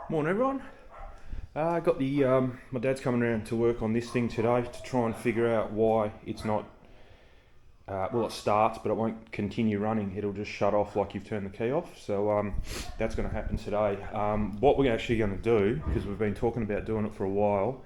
Morning everyone. I got the my dad's coming around to work on this thing today to try and figure out why it's not. Well, it starts, but it won't continue running. It'll just shut off like you've turned the key off. So that's going to happen today. What we're actually going to do, because we've been talking about doing it for a while,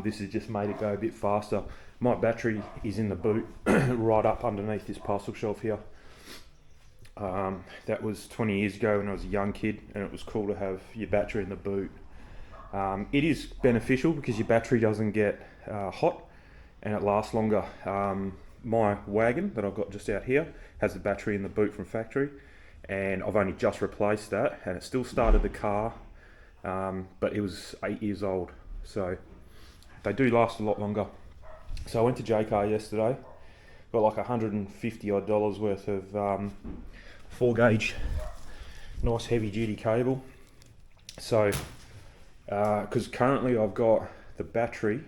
this has just made it go a bit faster. My battery is in the boot, right up underneath this parcel shelf here. That was 20 years ago when I was a young kid, and it was cool to have your battery in the boot. It is beneficial because your battery doesn't get hot and it lasts longer. My wagon that I've got just out here has the battery in the boot from factory, and I've only just replaced that, and it still started the car, but it was 8 years old, so they do last a lot longer. So I went to JCar yesterday, got like $150 odd worth of 4 gauge nice heavy duty cable. So because currently I've got the battery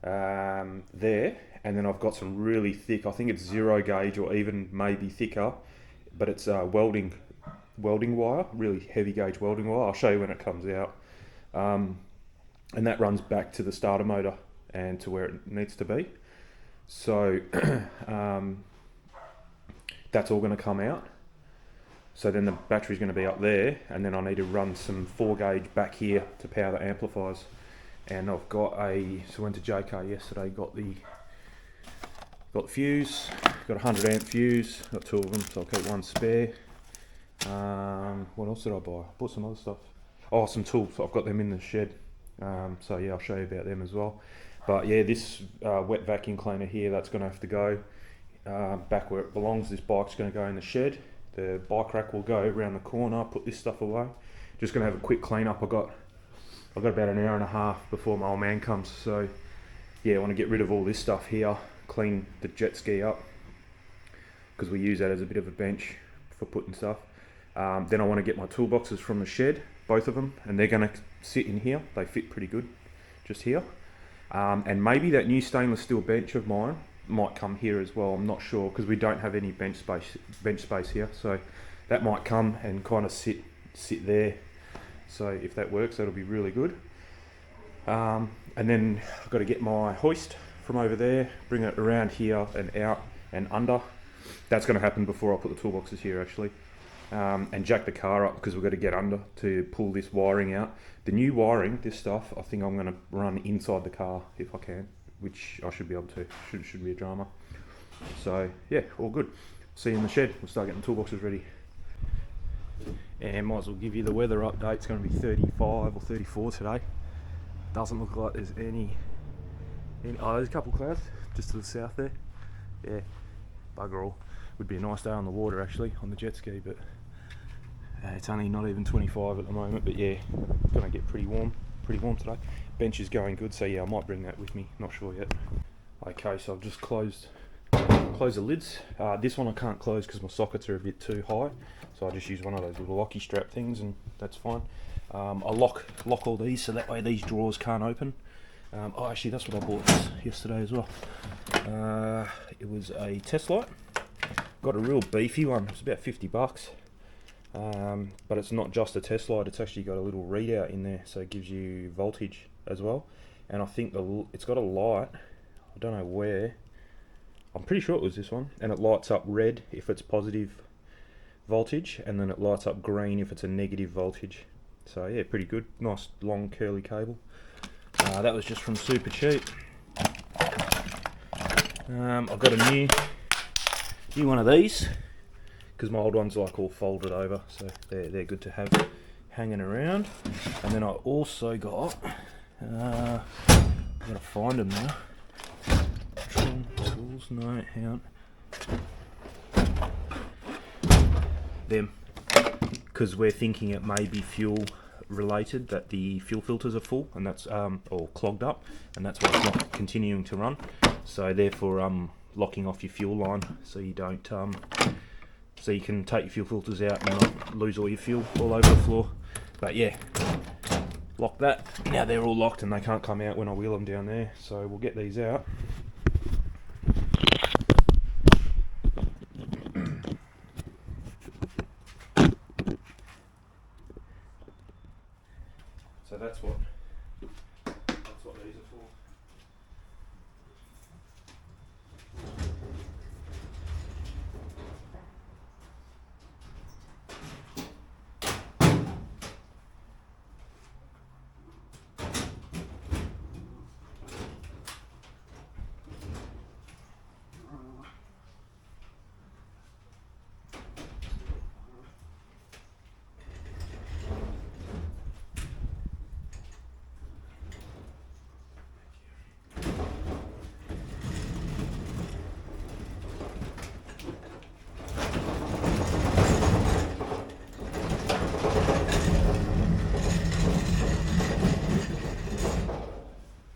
there, and then I've got some really thick, I think it's 0 gauge or even maybe thicker, but it's welding wire, really heavy gauge welding wire. I'll show you when it comes out. And that runs back to the starter motor and to where it needs to be. So that's all going to come out. So then the battery's going to be up there, and then I need to run some 4 gauge back here to power the amplifiers. And I've got so I went to JCar yesterday, got the fuse, got a 100 amp fuse, got 2 of them, so I'll keep 1 spare. What else did I buy? I bought some other stuff. Oh, some tools, I've got them in the shed. So yeah, I'll show you about them as well. But yeah, this wet vacuum cleaner here, that's going to have to go back where it belongs. This bike's going to go in the shed. The bike rack will go around the corner, put this stuff away. Just going to have a quick clean up. I've got about an hour and a half before my old man comes. So yeah, I want to get rid of all this stuff here, clean the jet ski up, because we use that as a bit of a bench for putting stuff. Then I want to get my toolboxes from the shed, both of them, and they're going to sit in here. They fit pretty good, just here. And maybe that new stainless steel bench of mine might come here as well. I'm not sure, because we don't have any bench space here, so that might come and kind of sit there. So if that works, that'll be really good. And then I've got to get my hoist from over there, bring it around here and out and under. That's going to happen before I put the toolboxes here actually. And jack the car up, because we've got to get under to pull this wiring out. The new wiring, this stuff, I think I'm going to run inside the car if I can, which I should be able to. Should be a drama. So yeah, all good. See you in the shed. We'll start getting the toolboxes ready. And might as well give you the weather update. It's going to be 35 or 34 today. Doesn't look like there's any oh, there's a couple of clouds just to the south there. Yeah, bugger all. Would be a nice day on the water actually, on the jet ski, but it's only not even 25 at the moment. But yeah, gonna get pretty warm today. Bench is going good, so yeah, I might bring that with me, not sure yet. Okay, so I've just closed the lids. This one I can't close because my sockets are a bit too high, so I just use one of those little locky strap things, and that's fine. I lock all these so that way these drawers can't open. Oh, actually that's what I bought yesterday as well. It was a test light. Got a real beefy one. It's about $50. But it's not just a test light, it's actually got a little readout in there, so it gives you voltage as well. And I think it's got a light, I don't know where, I'm pretty sure it was this one, and it lights up red if it's positive voltage, and then it lights up green if it's a negative voltage. So yeah, pretty good. Nice long curly cable. That was just from Super Cheap. I've got a new one of these, because my old one's like all folded over, so they're good to have hanging around. And then I also got, I've got to find them now. Tools, no, hang on. Them, because we're thinking it may be fuel related, that the fuel filters are full, and that's or clogged up, and that's why it's not continuing to run. So therefore locking off your fuel line, so you don't so you can take your fuel filters out and not lose all your fuel all over the floor. But yeah, lock that. Now they're all locked and they can't come out when I wheel them down there, so we'll get these out. So that's what these are for.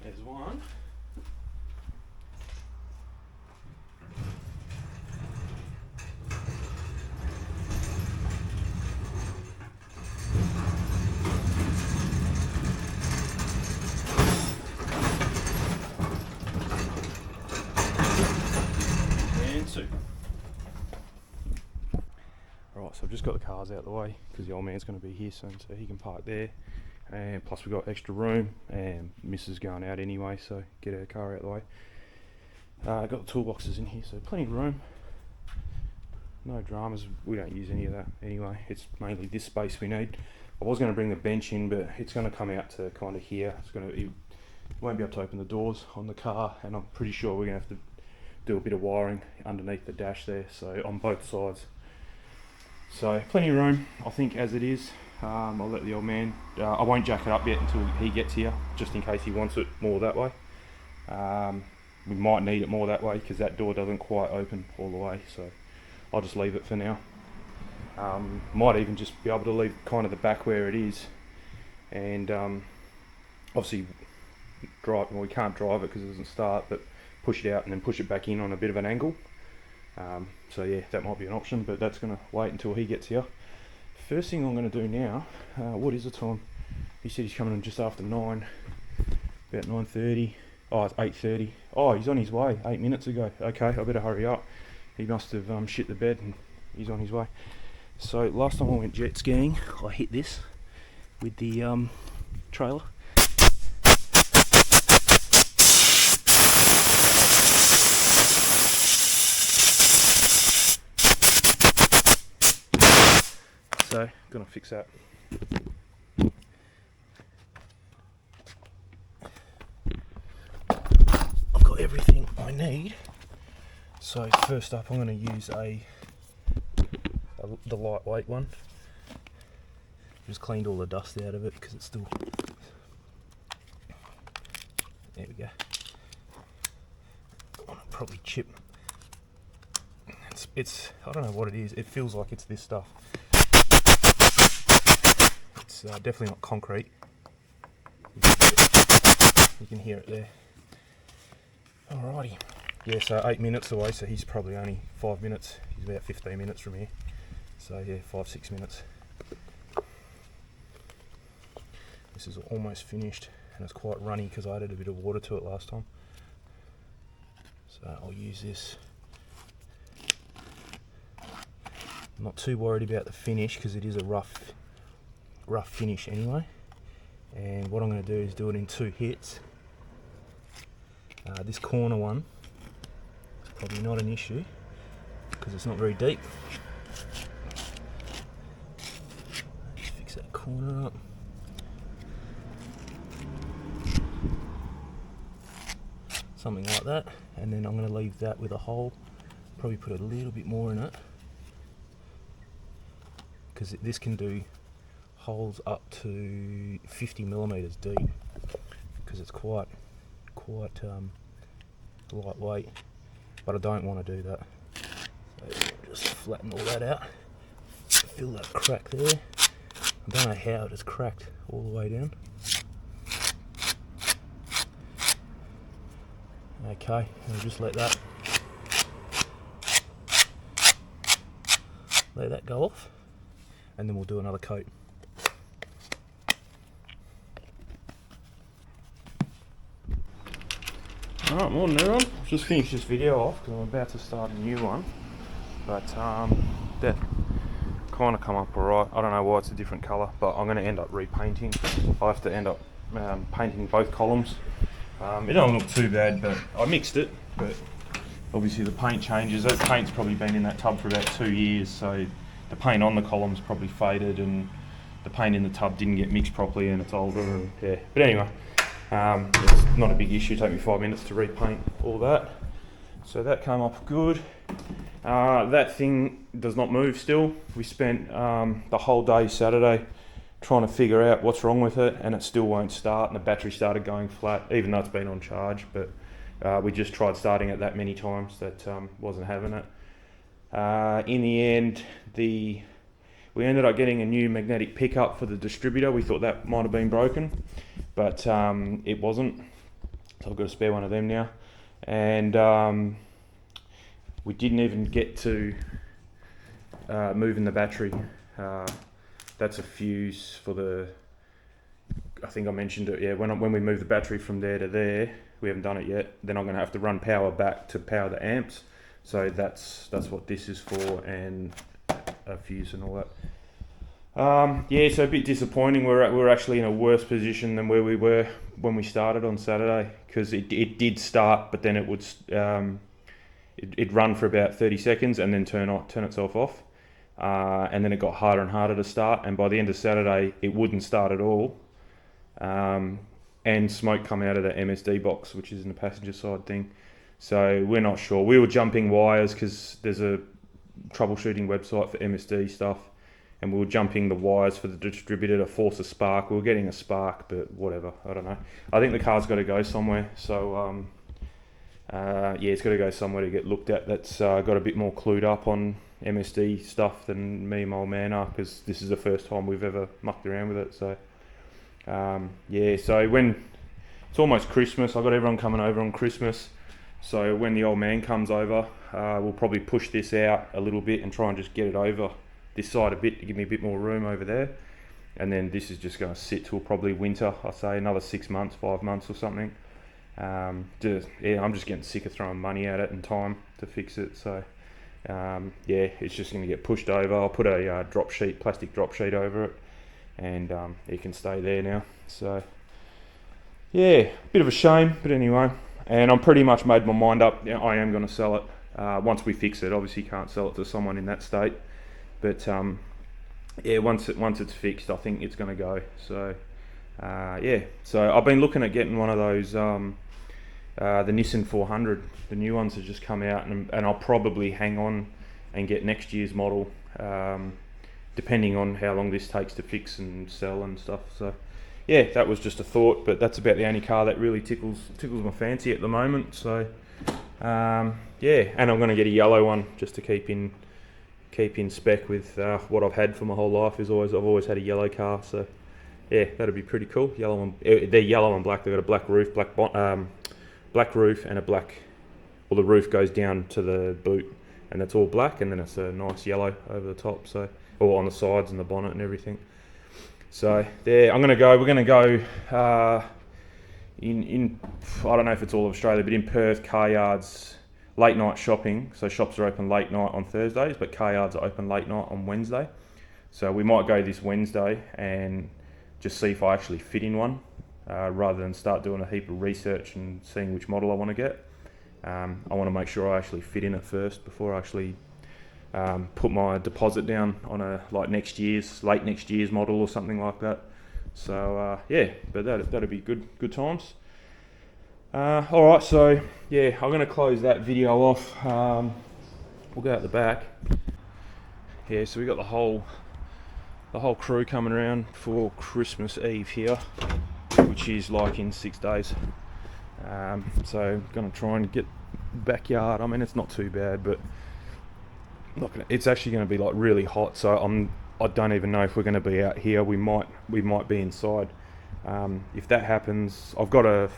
There's one. And two. Right, so I've just got the cars out of the way because the old man's going to be here soon, so he can park there. And plus we've got extra room, and Mrs. going out anyway, so get her car out of the way. Got the toolboxes in here, so plenty of room. No dramas, we don't use any of that anyway. It's mainly this space we need. I was going to bring the bench in, but it's going to come out to kind of here. It won't be able to open the doors on the car, and I'm pretty sure we're going to have to do a bit of wiring underneath the dash there, so on both sides. So plenty of room, I think, as it is. I'll let the old man, I won't jack it up yet until he gets here, just in case he wants it more that way. We might need it more that way because that door doesn't quite open all the way, so I'll just leave it for now. Might even just be able to leave kind of the back where it is, and obviously we can't drive it because it doesn't start, but push it out and then push it back in on a bit of an angle. So yeah, that might be an option, but that's going to wait until he gets here. First thing I'm going to do now, what is the time? He said he's coming in just after 9, about 9:30. Oh, it's 8:30. Oh, he's on his way 8 minutes ago. Okay, I better hurry up. He must have shit the bed and he's on his way. So last time I went jet skiing, I hit this with the trailer. So, gonna fix that. I've got everything I need. So first up, I'm gonna use the lightweight one. Just cleaned all the dust out of it because it's still. There we go. I'll probably chip. It's I don't know what it is. It feels like it's this stuff. It's definitely not concrete. You can hear it there. Alrighty. Yeah, so 8 minutes away, so he's probably only 5 minutes. He's about 15 minutes from here. So yeah, 5-6 minutes. This is almost finished, and it's quite runny because I added a bit of water to it last time. So I'll use this. I'm not too worried about the finish because it is a rough finish anyway. And what I'm going to do is do it in 2 hits. This corner one is probably not an issue because it's not very deep. Just fix that corner up. Something like that, and then I'm going to leave that with a hole. Probably put a little bit more in it because this can do holes up to 50 millimeters deep because it's quite lightweight, but I don't want to do that. So just flatten all that out, fill that crack there. I don't know how it has cracked all the way down. Okay, I'll just let that go off, and then we'll do another coat. Alright, morning everyone. Just finished this video off because I'm about to start a new one, but that kind of come up alright. I don't know why it's a different colour, but I'm going to end up repainting. I have to end up painting both columns. It don't look too bad, but I mixed it, but obviously the paint changes. That paint's probably been in that tub for about 2 years, so the paint on the column's probably faded and the paint in the tub didn't get mixed properly and it's older. And yeah, but anyway, it's not a big issue. Take me 5 minutes to repaint all that. So that came off good. That thing does not move still. We spent the whole day Saturday trying to figure out what's wrong with it, and it still won't start, and the battery started going flat even though it's been on charge. But we just tried starting it that many times that wasn't having it. In the end, we ended up getting a new magnetic pickup for the distributor. We thought that might have been broken, but it wasn't, so I've got a spare one of them now. And we didn't even get to moving the battery. That's a fuse for the, I think I mentioned it, yeah, when we move the battery from there to there, we haven't done it yet, then I'm going to have to run power back to power the amps. So that's what this is for, and a fuse and all that. Yeah, so a bit disappointing. We're actually in a worse position than where we were when we started on Saturday, because it did start, but then it would it'd run for about 30 seconds and then turn itself off. And then it got harder and harder to start, and by the end of Saturday it wouldn't start at all, and smoke come out of the MSD box, which is in the passenger side thing. So we're not sure. We were jumping wires because there's a troubleshooting website for MSD stuff, and we were jumping the wires for the distributor to force a spark. We were getting a spark, but whatever, I don't know. I think the car's got to go somewhere, so yeah, it's got to go somewhere to get looked at that's got a bit more clued up on MSD stuff than me and my old man are, because this is the first time we've ever mucked around with it. So yeah, so when it's almost Christmas, I've got everyone coming over on Christmas, so when the old man comes over, we'll probably push this out a little bit and try and just get it over this side a bit to give me a bit more room over there, and then this is just going to sit till probably winter. I say another 6 months, 5 months or something. Yeah, I'm just getting sick of throwing money at it and time to fix it, so yeah, it's just going to get pushed over. I'll put a plastic drop sheet over it, and it can stay there now. So yeah, bit of a shame, but anyway, and I'm pretty much made my mind up. Yeah, I am going to sell it once we fix it. Obviously can't sell it to someone in that state, but yeah, once it's fixed, I think it's going to go. So yeah, so I've been looking at getting one of those the Nissan 400. The new ones have just come out, and I'll probably hang on and get next year's model, depending on how long this takes to fix and sell and stuff. So yeah, that was just a thought, but that's about the only car that really tickles my fancy at the moment. So yeah, and I'm going to get a yellow one just to keep in spec with what I've had for my whole life. I've always had a yellow car, so yeah, that'd be pretty cool. Yellow and they're yellow and black. They've got a black roof, black roof, and a black. Well, the roof goes down to the boot, and it's all black, and then it's a nice yellow over the top. So, or on the sides and the bonnet and everything. So there, we're gonna go in I don't know if it's all of Australia, but in Perth, car yards, late night shopping. So shops are open late night on Thursdays, but car yards are open late night on Wednesday. So we might go this Wednesday and just see if I actually fit in one, rather than start doing a heap of research and seeing which model I want to get. I want to make sure I actually fit in it first before I actually put my deposit down on a late next year's model or something like that. So yeah, but that'd be good times. All right, so yeah, I'm going to close that video off. We'll go out the back. Yeah, so we got the whole crew coming around for Christmas Eve here, which is like in 6 days. So going to try and get backyard. I mean, it's not too bad, but it's actually going to be like really hot. So I don't even know if we're going to be out here. We might be inside. If that happens, I've got a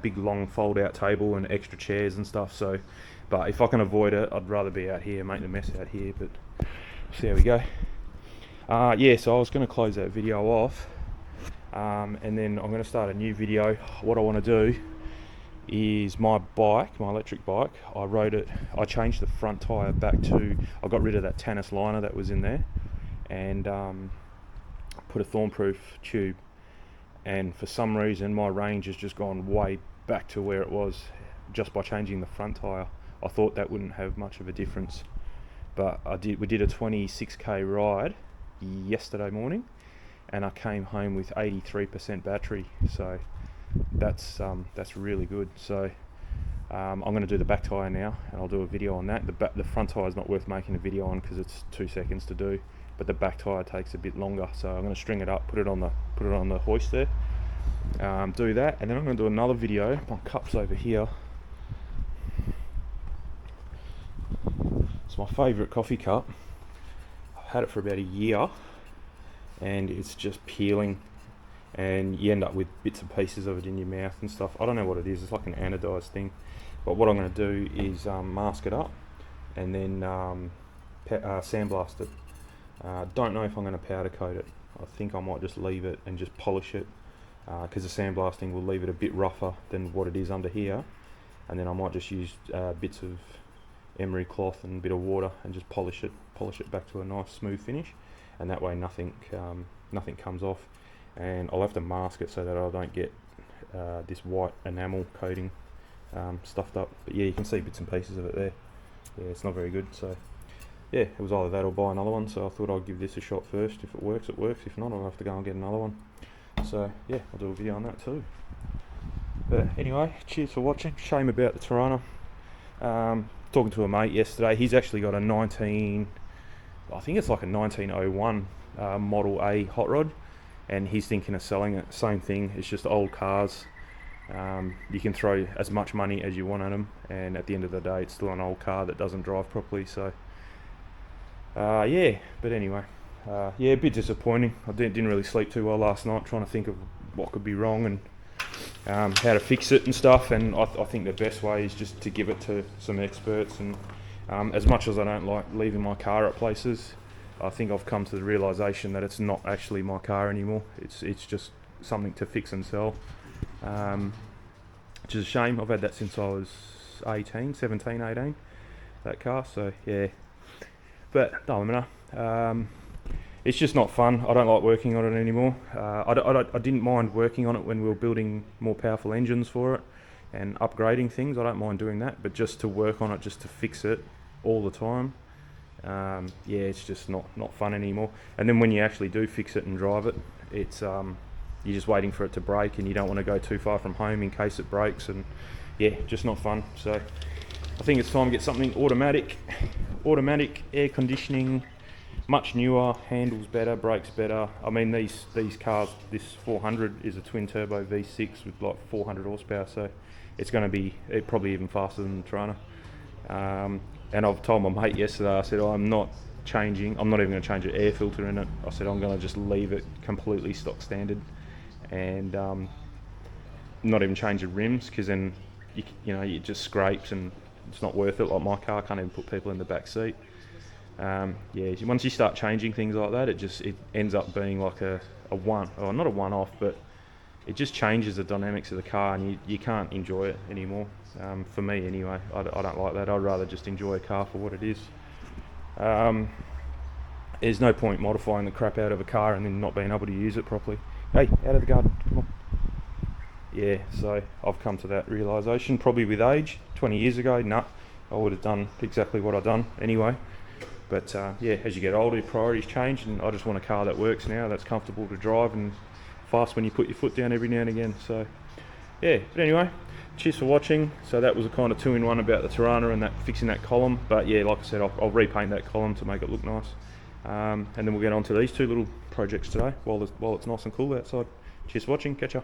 big long fold out table and extra chairs and stuff. So, but if I can avoid it, I'd rather be out here, make the mess out here. But see how we go. Yeah, so I was going to close that video off, and then I'm going to start a new video. What I want to do is my electric bike, I changed the front tyre back to, I got rid of that Tannis liner that was in there, and put a thornproof tube, and for some reason my range has just gone way back to where it was just by changing the front tyre. I thought that wouldn't have much of a difference, but we did a 26k ride yesterday morning, and I came home with 83% battery, so that's really good. So I'm going to do the back tyre now, and I'll do a video on that. The front tyre is not worth making a video on because it's 2 seconds to do, but the back tyre takes a bit longer. So I'm going to string it up, put it on the hoist there, do that, and then I'm going to do another video. My cup's over here. It's my favourite coffee cup. I've had it for about a year, and it's just peeling, and you end up with bits and pieces of it in your mouth and stuff. I don't know what it is. It's like an anodised thing. But what I'm going to do is mask it up and then sandblast it. Don't know if I'm going to powder coat it. I think I might just leave it and just polish it, because the sandblasting will leave it a bit rougher than what it is under here. And then I might just use bits of emery cloth and a bit of water and just polish it back to a nice smooth finish, and that way nothing comes off. And I'll have to mask it so that I don't get this white enamel coating stuffed up. But yeah, you can see bits and pieces of it there. Yeah, it's not very good. So yeah, it was either that or buy another one, so I thought I'd give this a shot first. If it works, it works. If not, I'll have to go and get another one. So yeah, I'll do a video on that too. But anyway, cheers for watching. Shame about the Torana. Talking to a mate yesterday, he's actually got a 1901 Model A hot rod, and he's thinking of selling it. Same thing, it's just old cars. You can throw as much money as you want at them, and at the end of the day it's still an old car that doesn't drive properly. So yeah, but anyway, yeah, a bit disappointing. I didn't really sleep too well last night, trying to think of what could be wrong and how to fix it and stuff. And I think the best way is just to give it to some experts. And as much as I don't like leaving my car at places, I think I've come to the realisation that it's not actually my car anymore. It's just something to fix and sell, which is a shame. I've had that since I was 18, that car. So yeah, but no matter. It's just not fun. I don't like working on it anymore. I didn't mind working on it when we were building more powerful engines for it and upgrading things. I don't mind doing that, but just to work on it, just to fix it all the time, yeah, it's just not fun anymore. And then when you actually do fix it and drive it, it's you're just waiting for it to break, and you don't want to go too far from home in case it breaks, and yeah, just not fun. So I think it's time to get something automatic air conditioning. Much newer, handles better, brakes better. I mean, these cars, this 400 is a twin turbo V6 with like 400 horsepower, so it's going to be probably even faster than the Torana. And I've told my mate yesterday, I said, I'm not even going to change an air filter in it. I said I'm going to just leave it completely stock standard, and not even change the rims, because then you know, it just scrapes and it's not worth it. Like my car, I can't even put people in the back seat. Yeah, once you start changing things like that, it ends up being like not a one-off, but it just changes the dynamics of the car, and you can't enjoy it anymore. For me anyway, I don't like that. I'd rather just enjoy a car for what it is. There's no point modifying the crap out of a car and then not being able to use it properly. Hey, out of the garden, come on. Yeah, so I've come to that realisation probably with age. 20 years ago, I would have done exactly what I've done anyway. But yeah, as you get older, your priorities change, and I just want a car that works now, that's comfortable to drive and fast when you put your foot down every now and again. So yeah, but anyway, cheers for watching. So that was a kind of 2-in-1 about the Torana and that fixing that column. But yeah, like I said, I'll repaint that column to make it look nice. And then we'll get on to these two little projects today while it's nice and cool outside. Cheers for watching, catch ya.